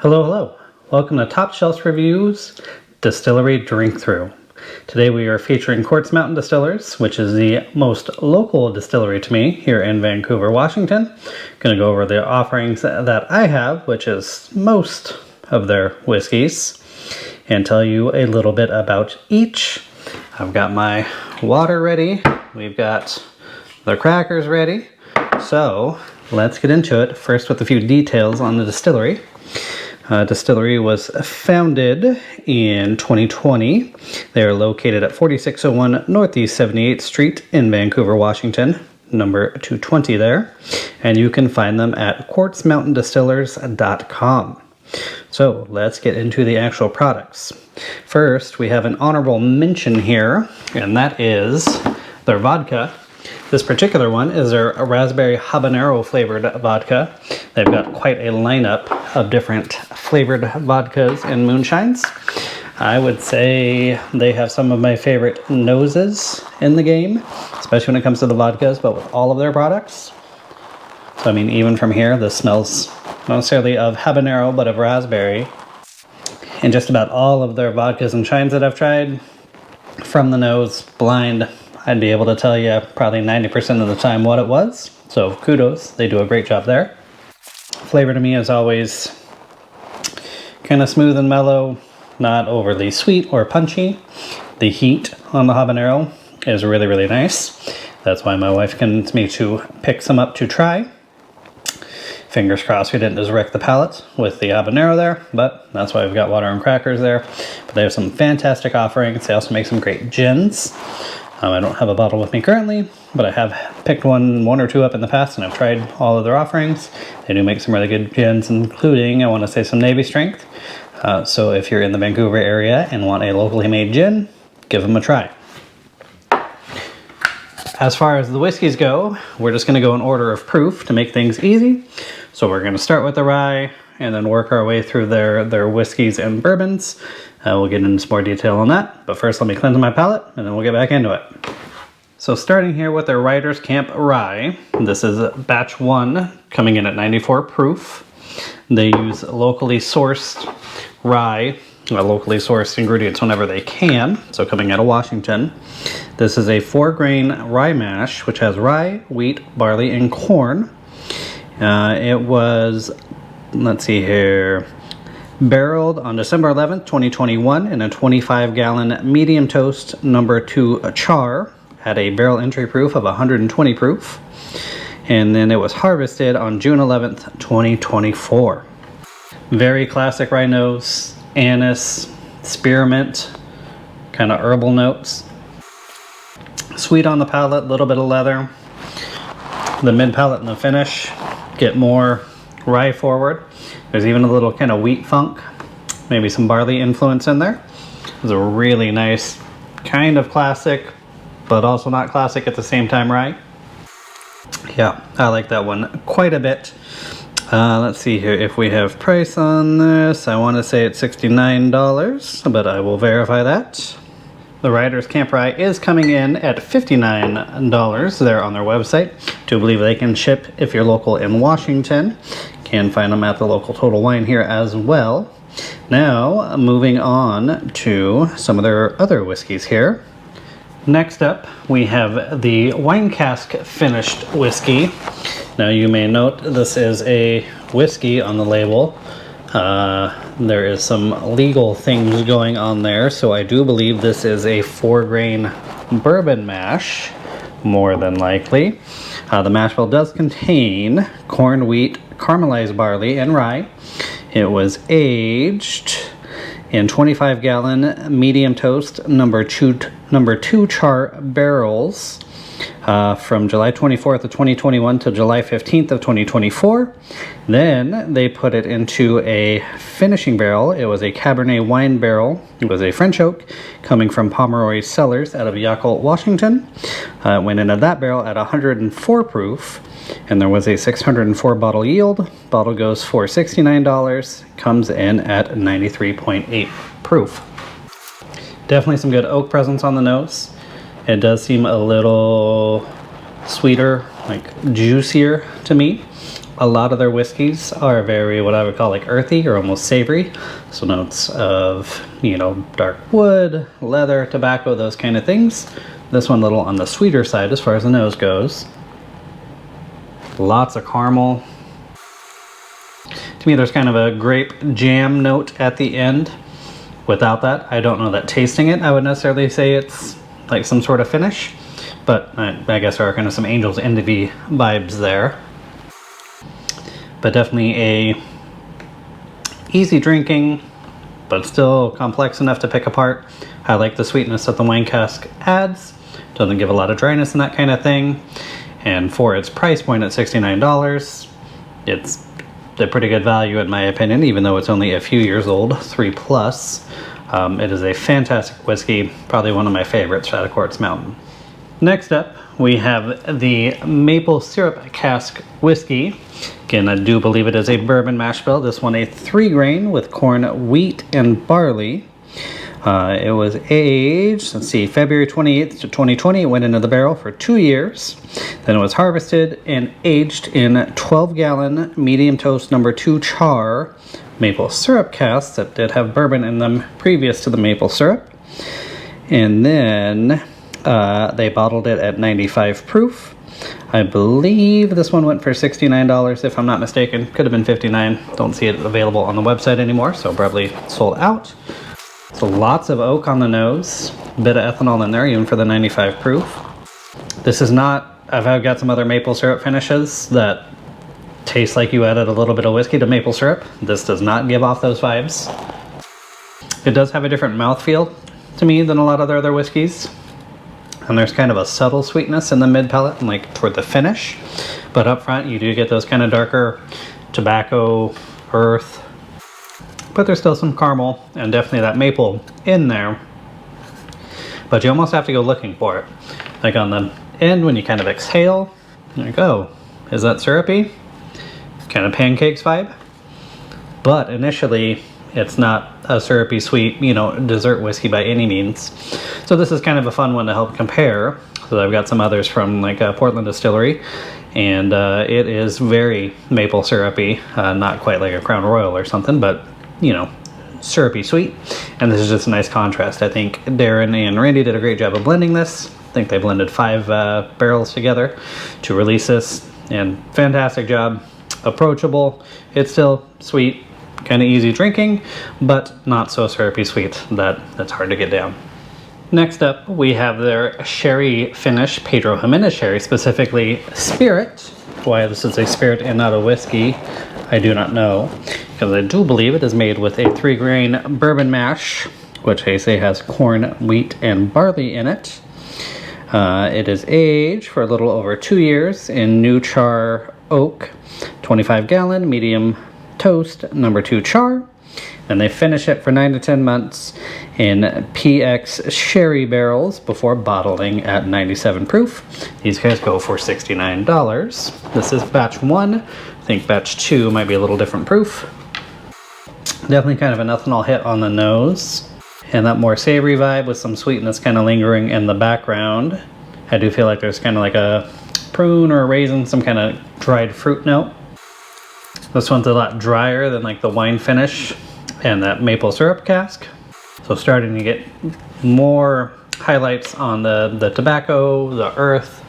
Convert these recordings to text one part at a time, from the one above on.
Hello, hello. Welcome to Top Shelf Reviews Distillery Drink Thru. Today we are featuring Quartz Mountain Distillers, which is the most local distillery to me here in Vancouver, Washington. Going to go over the offerings that I have, which is most of their whiskeys, and tell you a little bit about each. I've got my water ready. We've got the crackers ready. So let's get into it. First with a few details on the distillery. Distillery was founded in 2020. They are located at 4601 Northeast 78th Street in Vancouver, Washington, number 220 there. And you can find them at quartzmountaindistillers.com. So let's get into the actual products. First, we have an honorable mention here, and that is their vodka. This particular one is their raspberry habanero flavored vodka. They've got quite a lineup of different flavored vodkas and moonshines. I would say they have some of my favorite noses in the game, especially when it comes to the vodkas, but with all of their products. So I mean, even from here, this smells not necessarily of habanero, but of raspberry. And just about all of their vodkas and shines that I've tried, from the nose, blind, I'd be able to tell you probably 90% of the time what it was. So kudos, they do a great job there. Flavor to me is always kind of smooth and mellow, not overly sweet or punchy. The heat on the habanero is really, really nice. That's why my wife convinced me to pick some up to try. Fingers crossed we didn't just wreck the palate with the habanero there, but that's why we've got water and crackers there. But they have some fantastic offerings. They also make some great gins. I don't have a bottle with me currently, but I have picked one or two up in the past, and I've tried all of their offerings. They do make some really good gins, including, I want to say, some Navy Strength. So if you're in the Vancouver area and want a locally made gin, give them a try. As far as the whiskeys go, we're just going to go in order of proof to make things easy. So we're going to start with the rye and then work our way through their whiskeys and bourbons. We'll get into some more detail on that, but first let me cleanse my palate and then we'll get back into it. So starting here with their Riders Camp Rye, this is batch 1 coming in at 94 proof. They use locally sourced rye, locally sourced ingredients whenever they can, so coming out of Washington. This is a 4-grain rye mash, which has rye, wheat, barley, and corn. It was, let's see here, barreled on December 11th, 2021 in a 25-gallon medium toast number 2 char. Had a barrel entry proof of 120 proof. And then it was harvested on June 11th, 2024. Very classic rye nose, anise, spearmint, kind of herbal notes. Sweet on the palate, a little bit of leather. The mid palate and the finish get more rye forward. There's even a little kind of wheat funk, maybe some barley influence in there. It's a really nice, kind of classic, but also not classic at the same time rye. Yeah, I like that one quite a bit. Let's see here if we have price on this. I want to say it's $69, but I will verify that. The Riders Camp Rye is coming in at $59 there on their website. Do believe they can ship if you're local in Washington. Can find them at the local Total Wine here as well. Now, moving on to some of their other whiskeys here. Next up, we have the wine cask finished whiskey. Now, you may note this is a whiskey on the label. There is some legal things going on there, so I do believe this is a 4-grain bourbon mash, more than likely. The mash bill does contain corn, wheat, caramelized barley, and rye. It was aged in 25-gallon medium toast number 2 char barrels from July 24th of 2021 to July 15th of 2024. Then they put it into a finishing barrel. It was a Cabernet wine barrel. It was a French oak coming from Pomeroy Cellars out of Yakult, Washington. It went into that barrel at 104 proof, and there was a 604 bottle yield. Bottle goes for $69, comes in at 93.8 proof. Definitely some good oak presence on the nose. It does seem a little sweeter, like juicier to me. a lot of their whiskeys are very, what I would call like earthy or almost savory. So notes of, you know, dark wood, leather, tobacco, those kind of things. This one a little on the sweeter side as far as the nose goes. Lots of caramel. To me, there's kind of a grape jam note at the end. Without that, I don't know that tasting it, I would necessarily say it's like some sort of finish. But I guess there are kind of some Angel's Envy vibes there. But definitely a easy drinking, but still complex enough to pick apart. I like the sweetness that the wine cask adds. Doesn't give a lot of dryness and that kind of thing. And for its price point at $69, it's a pretty good value in my opinion, even though it's only a few years old, 3+. It is a fantastic whiskey, probably one of my favorites out of Quartz Mountain. Next up, we have the maple syrup cask whiskey. Again, I do believe it is a bourbon mash bill. This one a 3 grain with corn, wheat, and barley. It was aged, let's see, February 28th to 2020. It went into the barrel for 2 years. Then it was harvested and aged in 12-gallon medium toast number 2 char maple syrup casks that did have bourbon in them previous to the maple syrup. And then they bottled it at 95 proof. I believe this one went for $69 if I'm not mistaken. Could have been $59. Don't see it available on the website anymore, so probably sold out. So lots of oak on the nose, a bit of ethanol in there even for the 95 proof. This is not, I've got some other maple syrup finishes that taste like you added a little bit of whiskey to maple syrup. This does not give off those vibes. It does have a different mouthfeel to me than a lot of their other whiskeys. And there's kind of a subtle sweetness in the mid palate and like toward the finish. But up front you do get those kind of darker tobacco, earth. But there's still some caramel and definitely that maple in there. But you almost have to go looking for it. Like on the end when you kind of exhale, there you go. Is that syrupy? Kind of pancakes vibe. But initially it's not a syrupy sweet, you know, dessert whiskey by any means. So this is kind of a fun one to help compare. So I've got some others from like Portland Distillery. And it is very maple syrupy. Not quite like a Crown Royal or something, but you know, syrupy sweet. And this is just a nice contrast. I think Darren and Randy did a great job of blending this. I think they blended 5 barrels together to release this, and fantastic job. Approachable. It's still sweet, kind of easy drinking, but not so syrupy sweet that that's hard to get down. Next up, we have their sherry finish, Pedro Jimenez sherry, specifically Spirit. Why this is a spirit and not a whiskey, I do not know, because I do believe it is made with a 3 grain bourbon mash, which they say has corn, wheat, and barley in it. It is aged for a little over 2 years in new char oak, 25-gallon medium toast number 2 char. And they finish it for 9 to 10 months in PX sherry barrels before bottling at 97 proof. These guys go for $69. This is batch 1. I think batch 2 might be a little different proof. Definitely kind of an ethanol hit on the nose. And that more savory vibe with some sweetness kind of lingering in the background. I do feel like there's kind of like a prune or a raisin, some kind of dried fruit note. This one's a lot drier than like the wine finish and that maple syrup cask. So starting to get more highlights on the tobacco, the earth,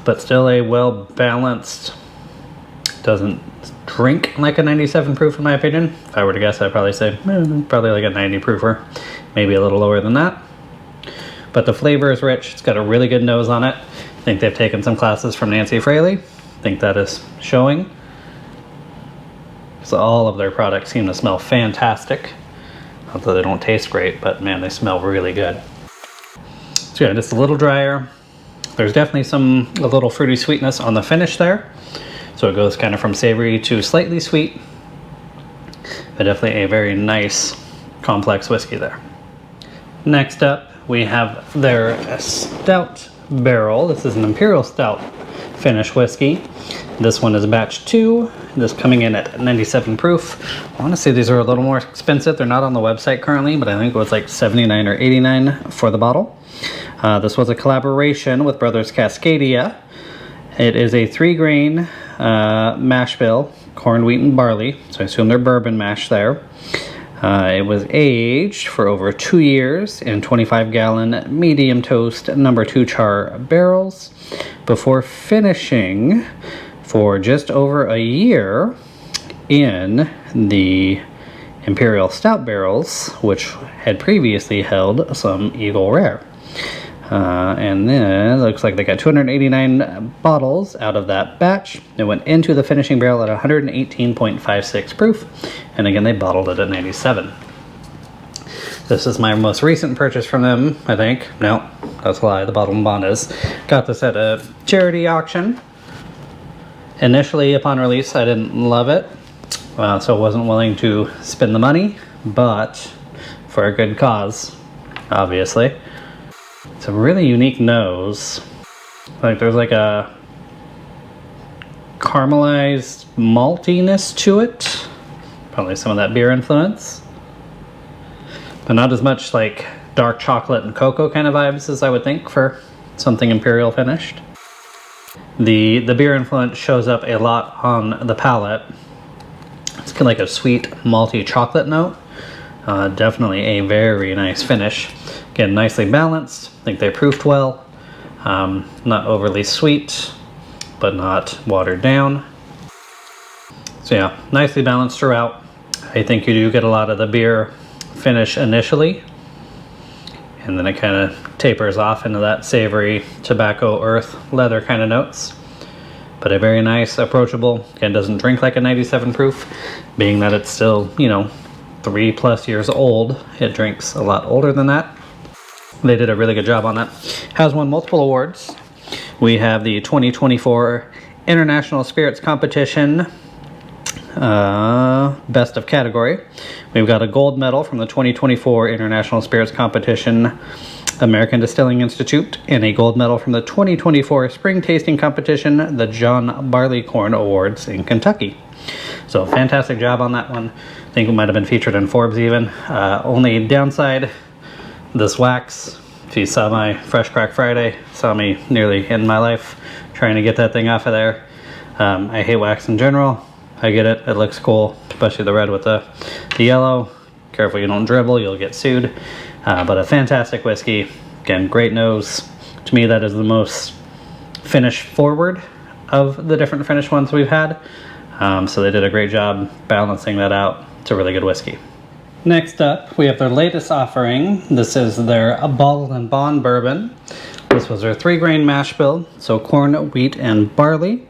but still a well-balanced, doesn't drink like a 97 proof in my opinion. If I were to guess, I'd probably say probably like a 90 proofer, maybe a little lower than that. But the flavor is rich. It's got a really good nose on it. I think they've taken some classes from Nancy Fraley. I think that is showing. So all of their products seem to smell fantastic. Although they don't taste great, but man, they smell really good. So yeah, just a little drier. There's definitely a little fruity sweetness on the finish there. So it goes kind of from savory to slightly sweet. But definitely a very nice, complex whiskey there. Next up, we have their stout barrel. This is an Imperial Stout finish whiskey. This one is batch 2. This coming in at 97 proof. I want to say these are a little more expensive. They're not on the website currently, but I think it was like $79 or $89 for the bottle. This was a collaboration with Brothers Cascadia. It is a 3 grain mash bill, corn, wheat, and barley. So I assume they're bourbon mash there. It was aged for over 2 years in 25-gallon medium toast number 2 char barrels before finishing for just over a year in the Imperial Stout barrels, which had previously held some Eagle Rare. And then it looks like they got 289 bottles out of that batch. It went into the finishing barrel at 118.56 proof. And again, they bottled it at 97. This is my most recent purchase from them, I think. No, that's a lie. The bottle and bond is. Got this at a charity auction. Initially, upon release, I didn't love it. So I wasn't willing to spend the money, but for a good cause, obviously. It's a really unique nose. Like there's like a caramelized maltiness to it. Probably some of that beer influence. But not as much like dark chocolate and cocoa kind of vibes as I would think for something imperial finished. The beer influence shows up a lot on the palate. It's kind of like a sweet malty chocolate note. Definitely a very nice finish. Again, nicely balanced. I think they proofed well. Not overly sweet, but not watered down. So yeah, nicely balanced throughout. I think you do get a lot of the beer finish initially, and then it kind of tapers off into that savory tobacco, earth, leather kind of notes. But a very nice, approachable. Again, doesn't drink like a 97 proof, being that it's still, 3+ years old. It drinks a lot older than that. They did a really good job on that. Has won multiple awards. We have the 2024 International Spirits Competition Best of Category. We've got a gold medal from the 2024 International Spirits Competition American Distilling Institute, and a gold medal from the 2024 Spring Tasting Competition, the John Barleycorn Awards in Kentucky. So fantastic job on that one. I think it might have been featured in Forbes even. Only downside, this wax. If you saw my Fresh Crack Friday, saw me nearly in my life trying to get that thing off of there. I hate wax in general. I get it, it looks cool, especially the red with the yellow. Careful you don't dribble, you'll get sued. But a fantastic whiskey. Again, great nose. To me, that is the most finish forward of the different finish ones we've had. So they did a great job balancing that out. It's a really good whiskey. Next up, we have their latest offering. This is their Bottled and Bond Bourbon. This was their 3-grain mash bill, so corn, wheat, and barley.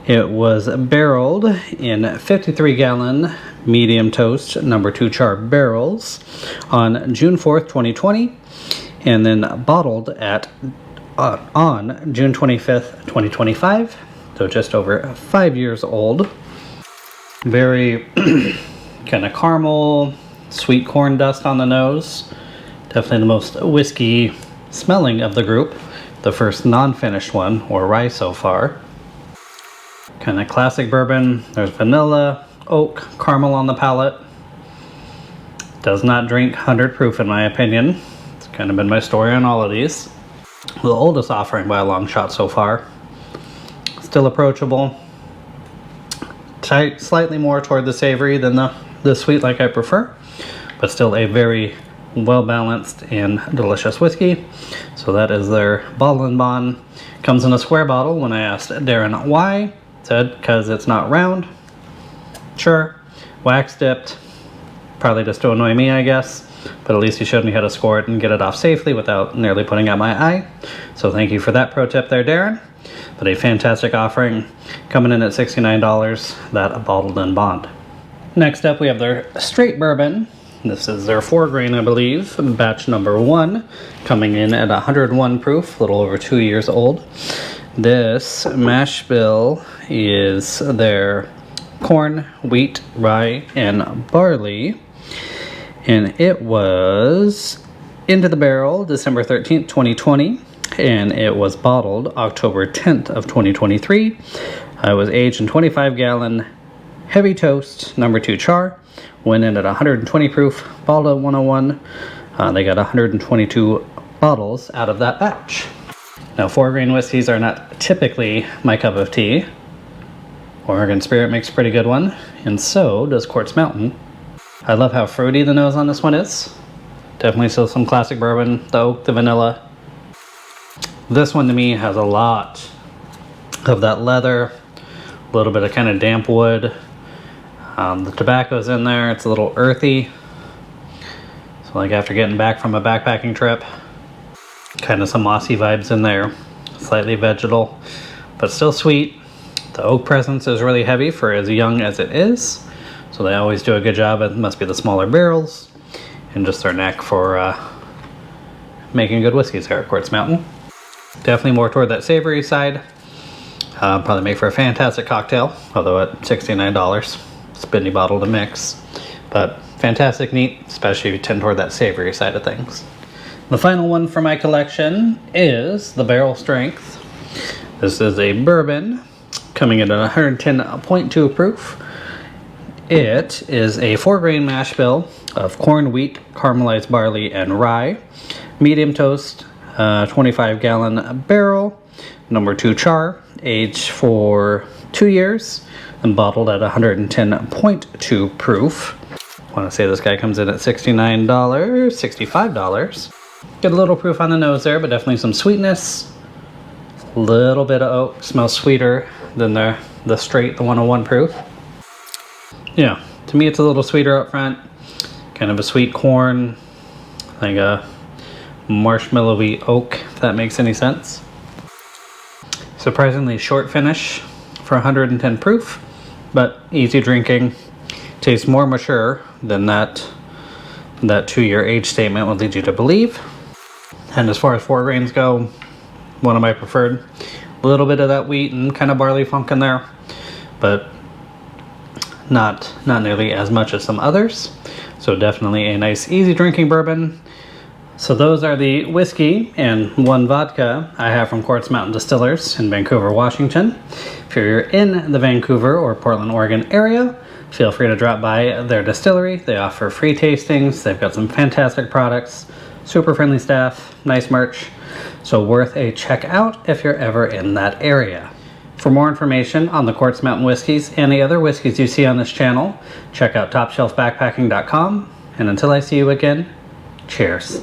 It was barreled in 53-gallon medium toast number 2 char barrels on June 4th, 2020, and then bottled on June 25th, 2025. So just over 5 years old. Very kind of caramel, sweet corn dust on the nose. Definitely the most whiskey smelling of the group. The first non-finished one, or rye so far. Kind of classic bourbon. There's vanilla, oak, caramel on the palate. Does not drink 100 proof in my opinion. It's kind of been my story on all of these. The oldest offering by a long shot so far. Still approachable. Tight, slightly more toward the savory than the sweet like I prefer. But still a very well balanced and delicious whiskey. So that is their Bottle and Bond. Comes in a square bottle. When I asked Darren why, said because it's not round. Sure, wax dipped, probably just to annoy me I guess, but at least he showed me how to score it and get it off safely without nearly putting out my eye. So thank you for that pro tip there, Darren. But a fantastic offering, coming in at $69, that Bottled and Bond. Next up we have their straight bourbon. This is their 4-grain, I believe, batch number 1, coming in at 101 proof, a little over 2 years old. This mash bill is their corn, wheat, rye, and barley. And it was into the barrel December 13th, 2020. And it was bottled October 10th of 2023. It was aged in 25-gallon heavy toast, number 2 char. Went in at 120 proof, bottled at 101. They got 122 bottles out of that batch. Now, 4-grain whiskeys are not typically my cup of tea. Oregon Spirit makes a pretty good one, and so does Quartz Mountain. I love how fruity the nose on this one is. Definitely still some classic bourbon, the oak, the vanilla. This one to me has a lot of that leather, a little bit of kind of damp wood. The tobacco's in there, it's a little earthy. So like after getting back from a backpacking trip, kind of some mossy vibes in there. Slightly vegetal, but still sweet. The oak presence is really heavy for as young as it is. So they always do a good job. It must be the smaller barrels and just their knack for making good whiskeys here at Quartz Mountain. Definitely more toward that savory side. Probably make for a fantastic cocktail, although at $69, spinny bottle to mix. But fantastic neat, especially if you tend toward that savory side of things. The final one for my collection is the Barrel Strength. This is a bourbon coming in at 110.2 proof. It is a 4-grain mash bill of corn, wheat, caramelized barley, and rye. Medium toast, 25-gallon barrel, number 2 char, aged for 2 years, and bottled at 110.2 proof. I want to say this guy comes in at $69, $65. Get a little proof on the nose there, but definitely some sweetness. A little bit of oak, smells sweeter than the straight, the 101 proof. Yeah, to me it's a little sweeter up front. Kind of a sweet corn, like a marshmallowy oak, if that makes any sense. Surprisingly short finish for 110 proof, but easy drinking. Tastes more mature than that 2-year age statement would lead you to believe. And as far as 4 grains go, one of my preferred. A little bit of that wheat and kind of barley funk in there, but not nearly as much as some others. So definitely a nice easy drinking bourbon. So those are the whiskey and 1 vodka I have from Quartz Mountain Distillers in Vancouver, Washington. If you're in the Vancouver or Portland, Oregon area, feel free to drop by their distillery. They offer free tastings. They've got some fantastic products, super friendly staff, nice merch. So worth a check out if you're ever in that area. For more information on the Quartz Mountain whiskeys and the other whiskeys you see on this channel, check out topshelfbackpacking.com. And until I see you again, cheers.